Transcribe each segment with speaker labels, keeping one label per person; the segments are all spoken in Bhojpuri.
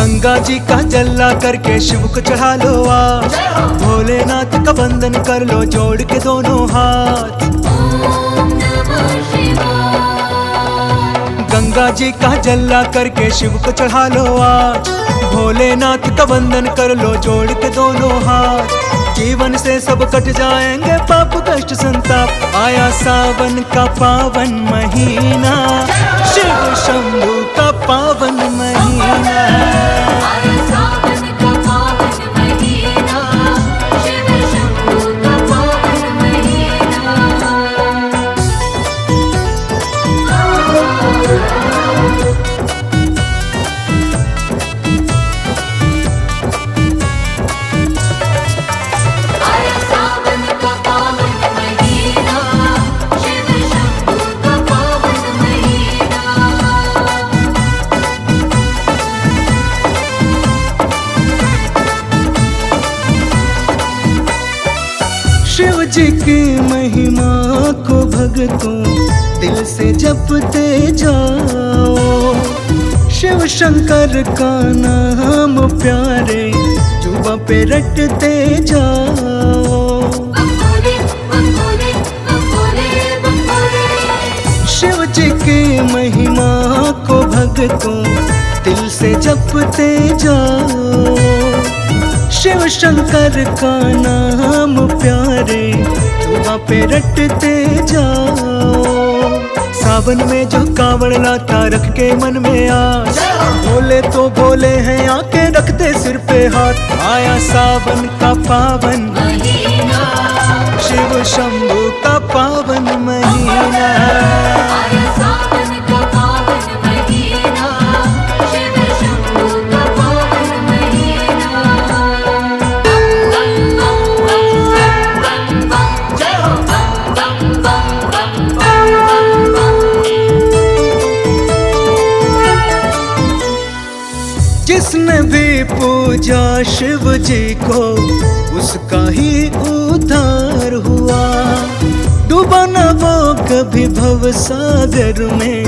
Speaker 1: गंगा जी का जल्ला करके शिव को चढ़ा लो आज, भोलेनाथ का वंदन कर लो जोड़ के दोनों हाथ। गंगा जी का जल्ला करके शिव को चढ़ा लो आज, भोलेनाथ का वंदन कर लो जोड़ के दोनों हाथ। जीवन से सब कट जाएंगे पाप कष्ट संताप, आया सावन का पावन महीना, शिव शंभू का पावन महीना।
Speaker 2: आया सावन का पावन महीना, शिव शंभू का पावन महीना। आया सावन का पावन महीना, शिव शंभू का पावन महीना।
Speaker 1: शिव जी की महिमा को भक्तों दिल से जपते जाओ, शिव शंकर का नाम प्यारे जुबां पे रटते जाओ।
Speaker 2: बंगोरे बंगोरे बंगोरे बंगोरे।
Speaker 1: शिव जी की महिमा को भक्तों दिल से जपते जाओ, शिव शंकर का नाम प्यारे जुबां पे रटते जाओ। सावन में जो कावड़ लाता रख के मन में आस, भोले तो भोले हैं आके रखते सिर पे हाथ। आया सावन का पावन
Speaker 2: महीना,
Speaker 1: शिव शंभू का पावन महीना।
Speaker 2: आया सावन का पावन महीना, शिव शंभू का पावन महीना। बम बम बम बम बम, जय हो बम बम बम बम बम बम।
Speaker 1: जिसने भी पूजा शिव जी को उसका ही उद्धार हुआ, डूबा न वो कभी भव सागर में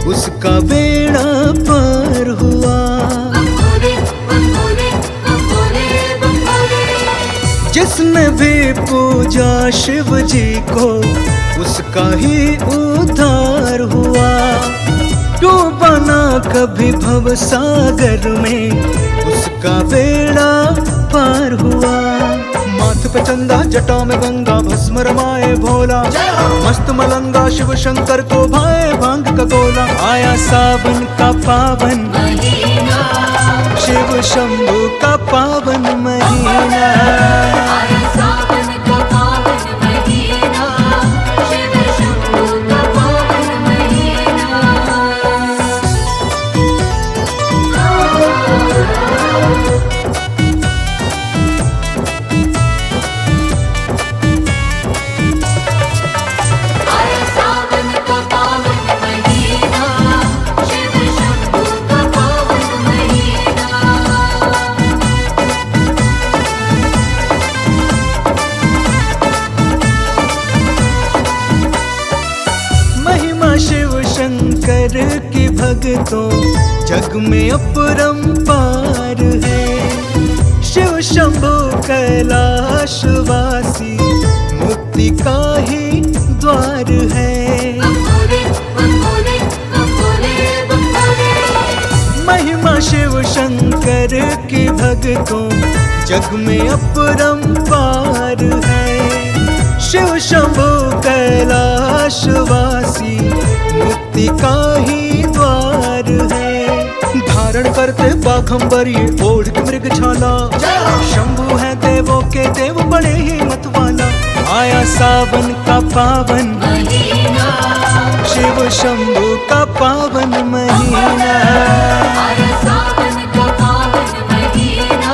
Speaker 1: उसका बेड़ा पार हुआ।
Speaker 2: बंगोरे बंगोरे बंगोरे बंगोरे।
Speaker 1: जिसने भी पूजा शिव जी को उसका ही उद्धार हुआ, डूबा ना कभी भव सागर में उसका बेड़ा पार हुआ। माथ पे चंदा जटा में गंगा भस्म रमाए भोला, मस्त मलंगा शिव शंकर को भाए भांग का गोला। आया सावन का पावन
Speaker 2: महीना,
Speaker 1: शिव शंभू का पावन महीना।
Speaker 2: आया सावन का पावन महीना, शिव शंभू का पावन महीना। आया सावन का पावन महीना, शिव शंभू का पावन महीना।
Speaker 1: महिमा शिव शंकर की भक्तों जग में अपरंपार है, शिव शंभू कैलाशवासी मुक्ति का ही द्वार है।
Speaker 2: बंगोरे बंगोरे बंगोरे बंगोरे।
Speaker 1: महिमा शिव शंकर की भक्तों जग में अपरंपार है, शिव शंभू कैलाशवासी मुक्ति का ही द्वार है। धारण करते बाघंबर ये ओढ़ के मृग छाला, शंभू है देवों के देव बड़े ही मत वाला। आया सावन का पावन
Speaker 2: महीना,
Speaker 1: शिव शंभू का पावन महीना।
Speaker 2: आया सावन का पावन महीना,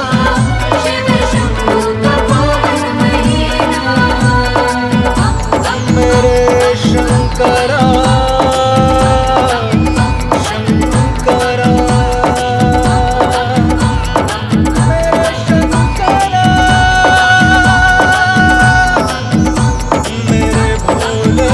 Speaker 2: शिव शंभू का पावन महीना। बम बम
Speaker 1: मेरे शंकरा शंकरा, मेरे शंकरा, मेरे भोले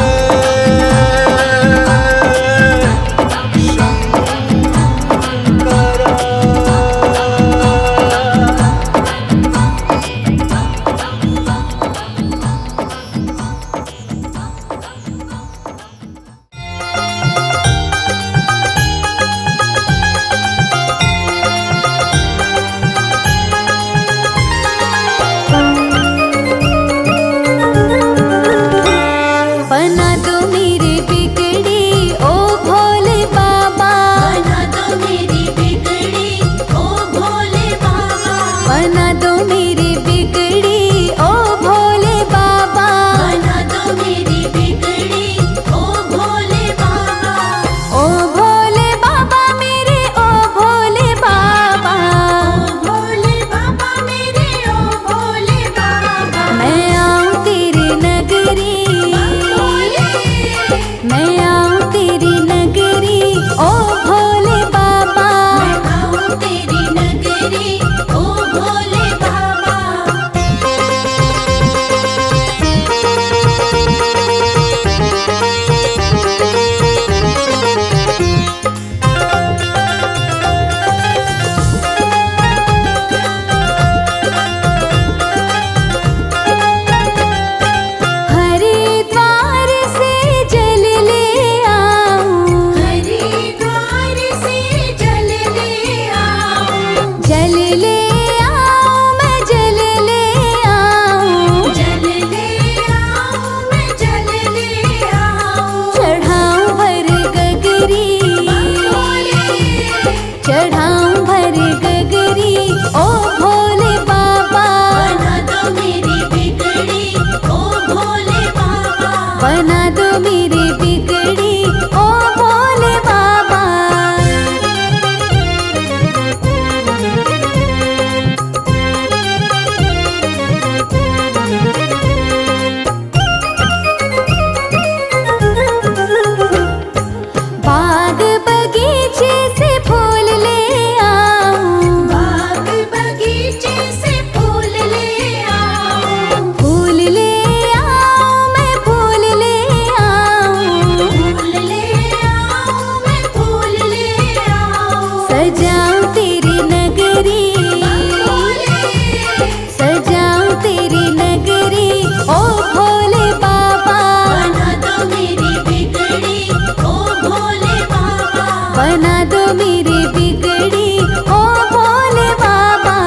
Speaker 3: बना दो मेरी बिगड़ी ओ भोले बाबा।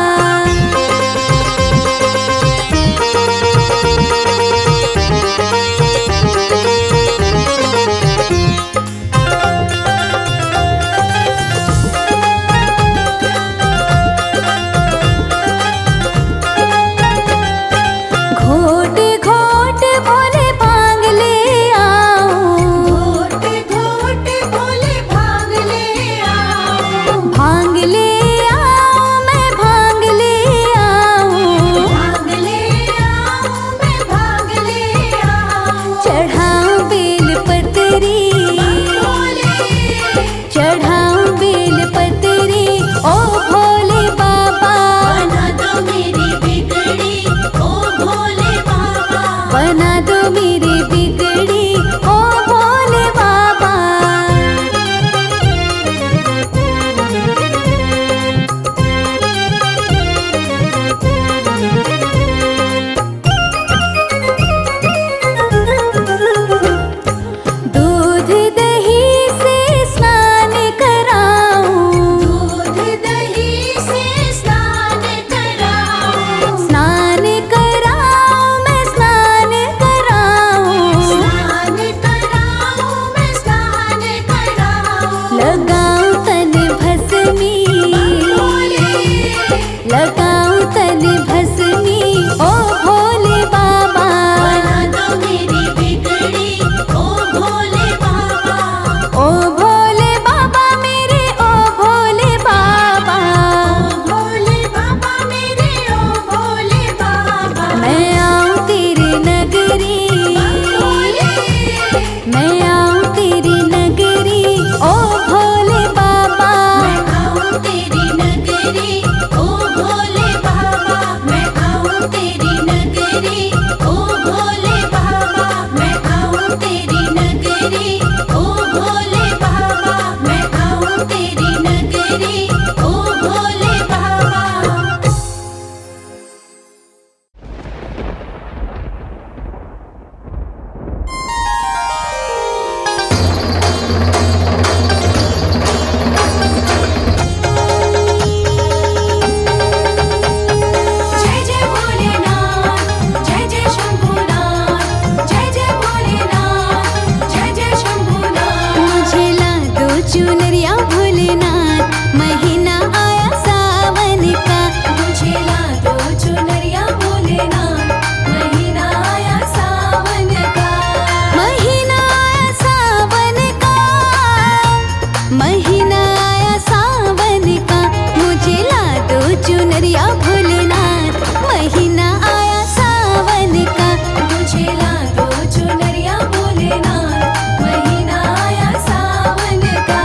Speaker 3: घोट घोट भोले भांग ले आओ,
Speaker 2: घोट घोट भोले भांग ले आओ,
Speaker 3: भांग ले आओ, मैं भांग ले आओ।
Speaker 2: भांग ले आओ, मैं भांग ले आओ।
Speaker 3: चढ़ाऊं बेल पतरी,
Speaker 2: भोले
Speaker 3: चढ़ाऊं बेल पतरी ओ भोले बाबा।
Speaker 2: बना दो मेरी बिगड़ी ओ भोले बाबा।
Speaker 3: बना दो मेरी बिगड़ी ओ भोले बाबा। दूध दही से स्नान कराऊं,
Speaker 2: दूध दही से स्नान कराओ,
Speaker 3: स्नान कराऊं, मैं स्नान कराऊं।
Speaker 2: स्नान कराओ, मैं स्नान कराओ।
Speaker 3: लगाऊं तन भस्मी,
Speaker 2: भोले
Speaker 3: लगाऊं तन भस्मी ओ भोले बाबा।
Speaker 2: बना दो मेरी बिगड़ी ओ भोले बाबा।
Speaker 3: ओ भोले बाबा मेरे ओ भोले बाबा।
Speaker 2: ओ भोले बाबा मेरे ओ भोले बाबा।
Speaker 3: मैं आऊं तेरी नगरी,
Speaker 2: भोले
Speaker 3: मैं आऊं तेरी नगरी ओ भोले बाबा।
Speaker 2: मैं आऊं तेरी नगरी ओ भोले बाबा। मैं आऊं तेरी नगरी ओ भोले बाबा। मैं आऊं तेरी नगरी ओ भोले बाबा। मैं आऊं तेरी नगरी ओ भोले बाबा। जय जय भोलेनाथ, जय जय शंभुनाथ। जय जय भोलेनाथ, जय जय शंभुनाथ।
Speaker 3: मुझे ला दो चुनरिया भोलेनाथ, महीना आया सावन का।
Speaker 2: मुझे ला दो चुनरिया भोलेनाथ, महीना आया सावन का।
Speaker 3: महीना आया सावन का, महीना आया सावन का। मुझे ला दो चुनरिया भोलेनाथ, महीना आया सावन का।
Speaker 2: मुझे ला दो चुनरिया भोलेनाथ, महीना आया सावन का।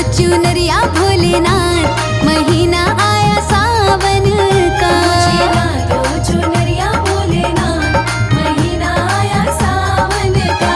Speaker 3: चुनरिया भोलेनाथ महीना आया सावन का।
Speaker 2: मुझे ला दो चुनरिया भोलेनाथ महीना आया सावन का।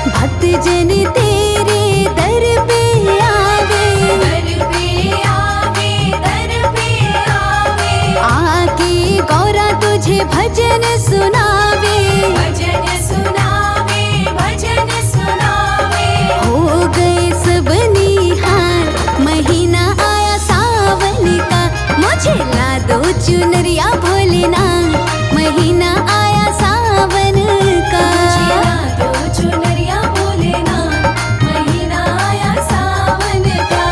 Speaker 3: भक्त जन तेरे दर पे आवे,
Speaker 2: दर पे आवे, दर पे आवे,
Speaker 3: आके गौरा तुझे भजन सुनावे।
Speaker 2: भजन सुनावे, भजन सुनावे।
Speaker 3: हो गए सब निहाल महीना आया सावन का। मुझे ला दो चुनरिया भोलेनाथ महीना आया सावन का।
Speaker 2: मुझे ला दो चुनरिया भोलेनाथ महीना आया सावन का।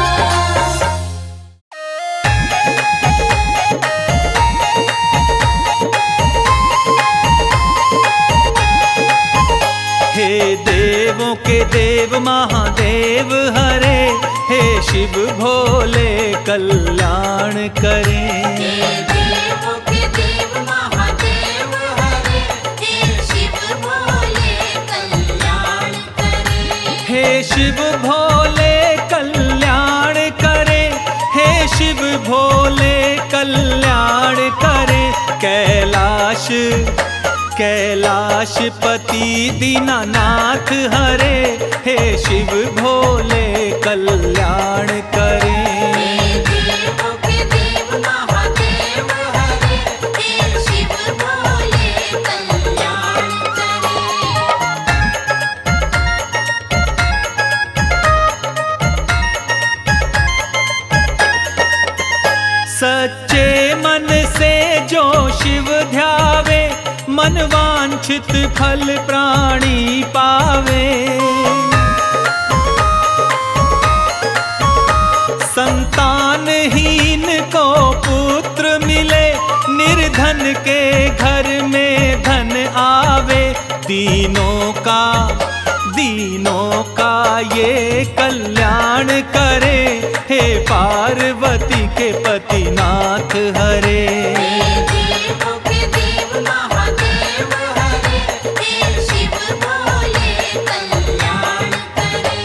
Speaker 1: हे देवों के देव महादेव हरे, हे शिव भोले कल्याण करें।
Speaker 2: देवों के देव महादेव हरे, हे शिव भोले कल्याण करे।
Speaker 1: हे शिव भोले कल्याण करे, हे शिव भोले कल्याण करे। कैलाश कैलाशपति दीनानाथ हरे, हे शिव भोले कल्याण करे।
Speaker 2: देवों के देव महादेव हरे, हे शिव भोले कल्याण करे।
Speaker 1: सच्चे मन से जो शिव ध्यावे, मन वांछित फल प्राणी पावे। संतानहीन को पुत्र मिले, निर्धन के घर में धन आवे। दीनों का ये कल्याण करे, हे पार्वती के पतिनाथ हरे।
Speaker 2: देवों के देव महादेव हरे, हे शिव भोले कल्याण करे।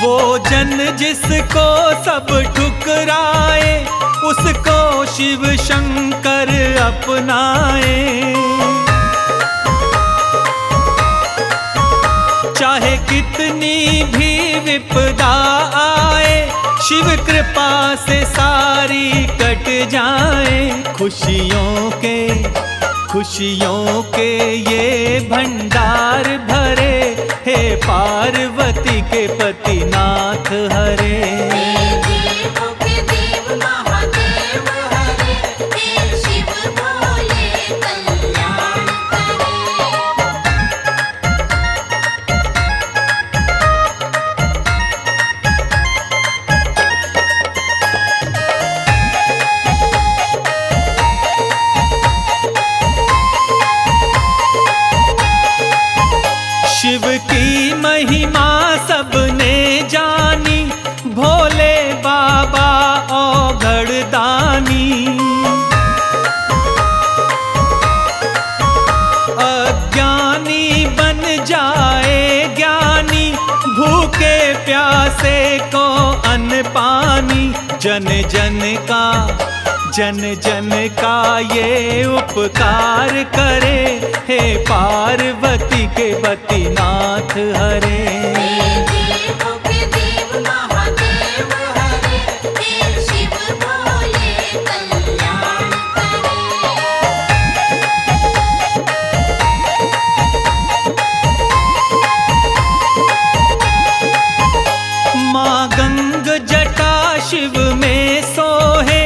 Speaker 1: वो जन जिसको सब ठुकराए, उसको शिव शंकर अपनाए। चाहे कितनी भी विपदा आए, शिव कृपा से सारी कट जाए। खुशियों के ये भंडार भरे, हे पार्वती के पतिनाथ हरे।
Speaker 2: देवों के देव महादेव हरे, हे शिव भोले कल्याण करे।
Speaker 1: शिव की महिमा सबने जानी, भोले बाबा औघड़ दानी। अज्ञानी बन जाए ज्ञानी, भूखे प्यासे को अन्न पानी। जन जन का ये उपकार करे, हे पार्वती के पतिनाथ हरे।
Speaker 2: देवों के देव महादेव हरे, हे शिव भोले कल्याण करे।
Speaker 1: माँ गंग जटा शिव में सोहे,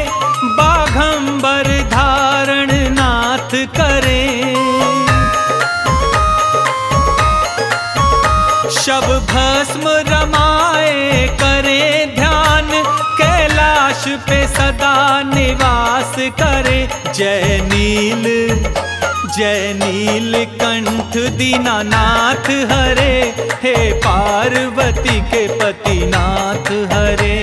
Speaker 1: बाघंबर धारण नाथ करे। शब भस्म रमाए करे ध्यान, कैलाश पे सदा निवास करे। जय नील कंठ दीनानाथ हरे, हे पार्वती के पतिनाथ हरे।